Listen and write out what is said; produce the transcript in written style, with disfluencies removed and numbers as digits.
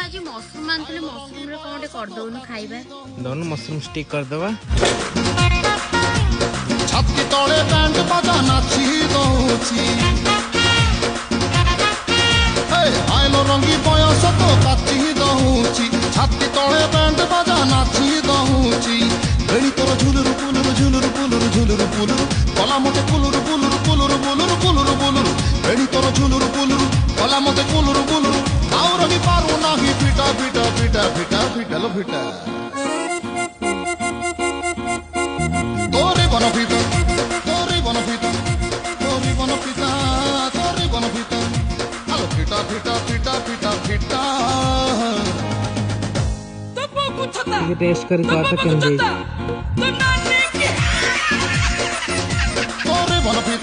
आज mushroom आनते mushroom रे कौन कर दउनु खाइबा दोनों मशरूम स्टिक कर दवा छाती तले बैंड बाजा नाची दउची हे आइलो रंगी बयस तो काची दउची छाती तले बैंड बाजा नाची दउची बेणी तोर झुलुरु पुलुरु झुलुरु पुलुरु झुलुरु पुलुरु कला मते पुलुरु पुलुरु पुलुरु पुलुरु पुलुरु पुलुरु बेणी तोर झुलुरु पुलुरु कला मते पुलुरु पुलुरु आउ रही पारू नाही फिटा फिटा फिटा फिटा फिटल फिटा तोरे बन फिटा तोरे बन फिटा तोरे बन फिटा तोरे बन फिटा आलो फिटा फिटा फिटा फिटा फिटा ये टेस्ट करी तो आता केंदे तोरे बन फिटा